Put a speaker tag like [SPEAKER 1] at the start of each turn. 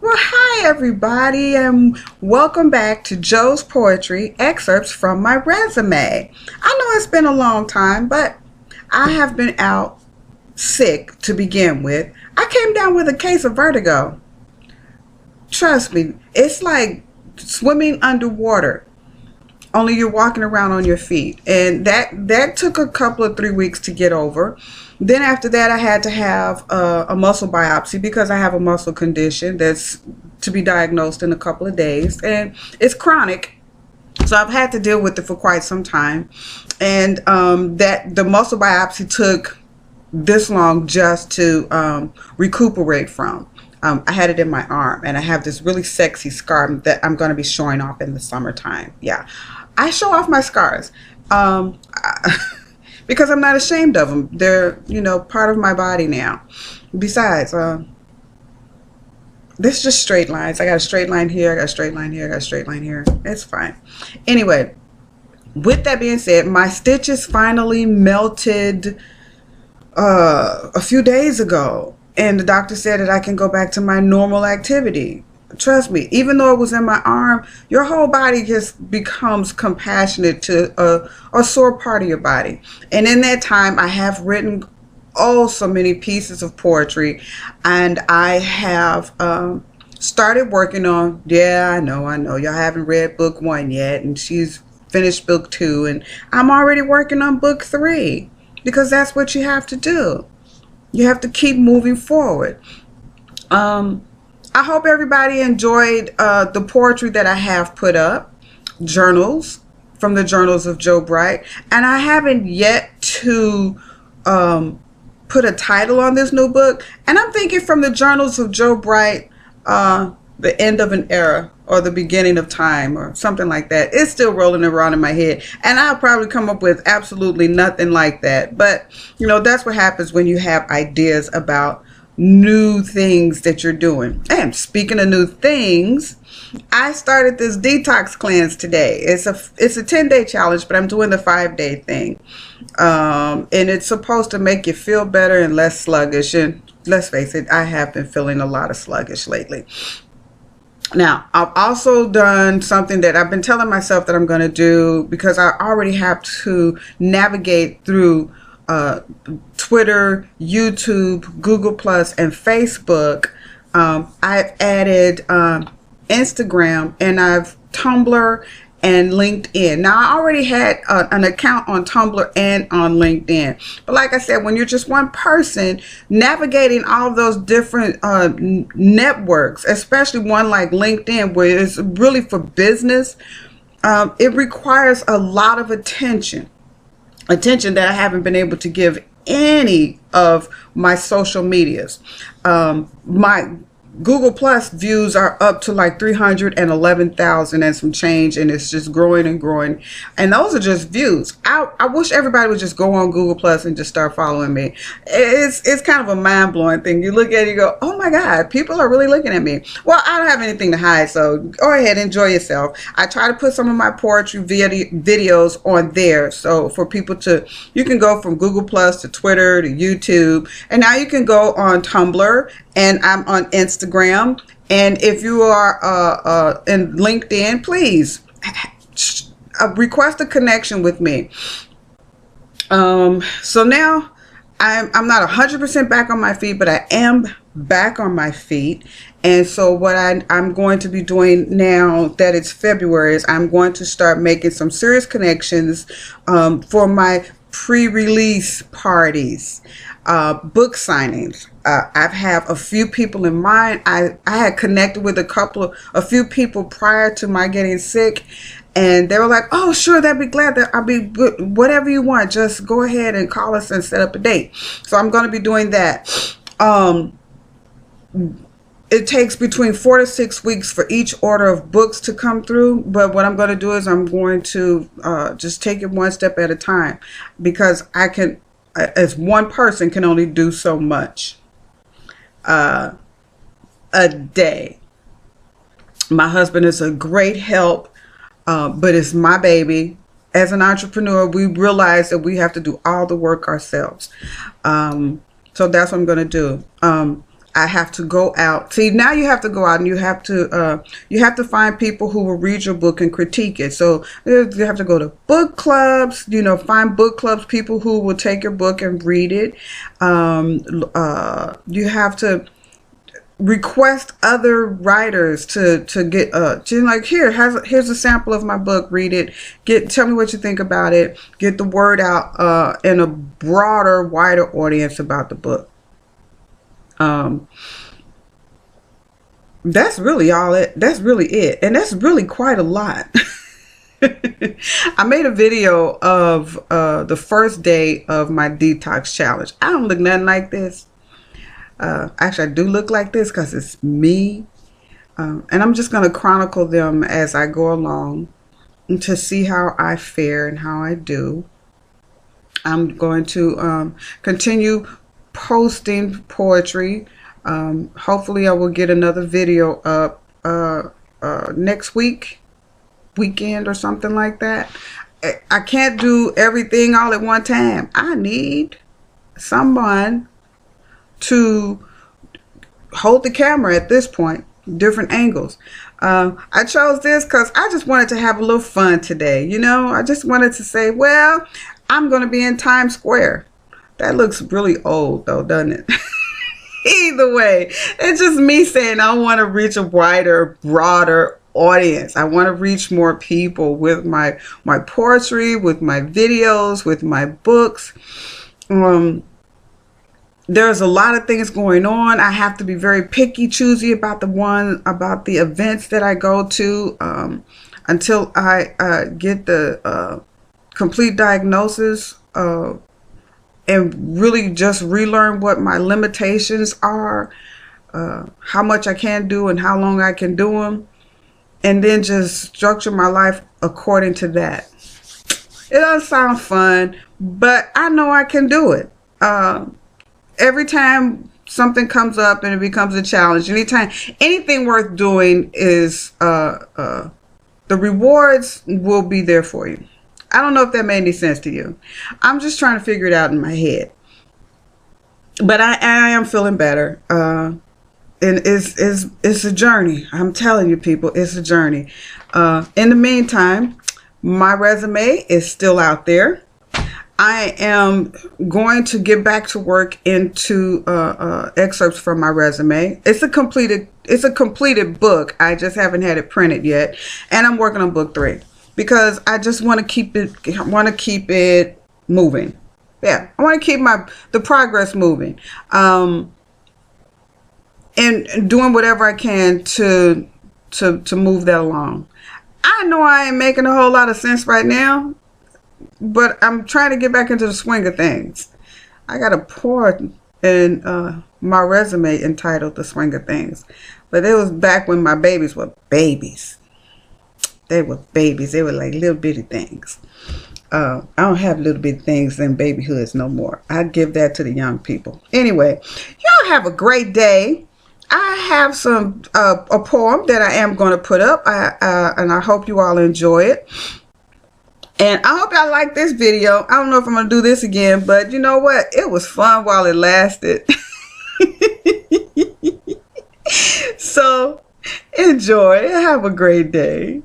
[SPEAKER 1] Well, hi everybody, and welcome back to Joe's Poetry Excerpts from My Resume. I know it's been a long time, but I have been out sick to begin with. I came down with a case of vertigo. Trust me, it's like swimming underwater, only you're walking around on your feet. And that took a couple of 3 weeks to get over. Then after that, I had to have a muscle biopsy because I have a muscle condition that's to be diagnosed in a couple of days, and it's chronic. So I've had to deal with it for quite some time, and that the muscle biopsy took this long just to recuperate from. I had it in my arm, and I have this really sexy scar that I'm going to be showing off in the summertime. Yeah, I show off my scars because I'm not ashamed of them. They're, part of my body now. Besides, this is just straight lines. I got a straight line here, I got a straight line here, I got a straight line here. It's fine. Anyway, with that being said, my stitches finally melted a few days ago, and the doctor said that I can go back to my normal activity. Trust me, even though it was in my arm, your whole body just becomes compassionate to a sore part of your body. And in that time, I have written so many pieces of poetry, and I have started working on, I know, y'all haven't read book 1 yet, and she's finished book 2, and I'm already working on book 3, because that's what you have to do. You have to keep moving forward. I hope everybody enjoyed the poetry that I have put up, journals from the Journals of Joe Bright, and I haven't yet to put a title on this new book, and I'm thinking from the Journals of Joe Bright, the end of an era or the beginning of time or something like that. It's still rolling around in my head, and I'll probably come up with absolutely nothing like that. But that's what happens when you have ideas about new things that you're doing. And speaking of new things, I started this detox cleanse today. It's a 10-day challenge, but I'm doing the 5-day thing. And it's supposed to make you feel better and less sluggish. And let's face it, I have been feeling a lot of sluggish lately. Now, I've also done something that I've been telling myself that I'm going to do, because I already have to navigate through Twitter, YouTube, Google Plus, and Facebook. I've added Instagram, and I've Tumblr and LinkedIn. Now, I already had an account on Tumblr and on LinkedIn, but like I said, when you're just one person navigating all of those different networks, especially one like LinkedIn, where it's really for business, it requires a lot of attention that I haven't been able to give any of my social medias. My Google Plus views are up to like 311,000 and some change, and it's just growing and growing. And those are just views. I wish everybody would just go on Google Plus and just start following me. It's kind of a mind-blowing thing. You look at it, you go, oh my God, people are really looking at me. Well, I don't have anything to hide, so go ahead, enjoy yourself. I try to put some of my poetry videos on there, so for people you can go from Google Plus to Twitter to YouTube, and now you can go on Tumblr, and I'm on Instagram. And if you are in LinkedIn, please request a connection with me. So now I'm not 100% back on my feet, but I am back on my feet. And so what I'm going to be doing now that it's February is I'm going to start making some serious connections for my pre-release parties, book signings. I have a few people in mind. I had connected with a few people prior to my getting sick, and they were like, oh, sure, that'd be glad. That I'll be good. Whatever you want, just go ahead and call us and set up a date. So I'm going to be doing that. It takes between 4 to 6 weeks for each order of books to come through. But what I'm going to do is I'm going to just take it one step at a time, because I can, as one person, can only do so much a day. My husband is a great help, but it's my baby. As an entrepreneur, we realize that we have to do all the work ourselves. So that's what I'm going to do. I have to go out. See, now you have to go out and you have to find people who will read your book and critique it. So you have to go to book clubs, find book clubs, people who will take your book and read it. You have to request other writers to get like, here's a sample of my book, read it, tell me what you think about it, get the word out in a broader, wider audience about the book. That's really it, and that's really quite a lot. I made a video of the first day of my detox challenge. I don't look nothing like this. Actually, I do look like this because it's me. And I'm just going to chronicle them as I go along to see how I fare and how I do. I'm going to continue posting poetry. Hopefully I will get another video up next weekend or something like that. I can't do everything all at one time. I need someone to hold the camera at this point, different angles. I chose this because I just wanted to have a little fun today. I just wanted to say, well, I'm going to be in Times Square. That looks really old though, doesn't it? Either way, it's just me saying I want to reach a wider, broader audience. I want to reach more people with my poetry, with my videos, with my books. There's a lot of things going on. I have to be very picky, choosy about the events that I go to until I get the complete diagnosis and really just relearn what my limitations are, how much I can do and how long I can do them, and then just structure my life according to that. It doesn't sound fun, but I know I can do it. Every time something comes up and it becomes a challenge, anything worth doing is the rewards will be there for you. I don't know if that made any sense to you. I'm just trying to figure it out in my head. But I am feeling better. And it's a journey. I'm telling you, people, it's a journey. In the meantime, my resume is still out there. I am going to get back to work into excerpts from my resume. It's a completed book. I just haven't had it printed yet, and I'm working on book 3 because I just want to keep it moving. Yeah, I want to keep the progress moving, and doing whatever I can to move that along. I know I ain't making a whole lot of sense right now, but I'm trying to get back into the swing of things. I got a part in my resume entitled The Swing of Things. But it was back when my babies were babies. They were babies. They were like little bitty things. I don't have little bitty things in babyhoods no more. I give that to the young people. Anyway, y'all have a great day. I have a poem that I am going to put up. And I hope you all enjoy it. And I hope y'all like this video. I don't know if I'm going to do this again, but you know what? It was fun while it lasted. So, enjoy. Have a great day.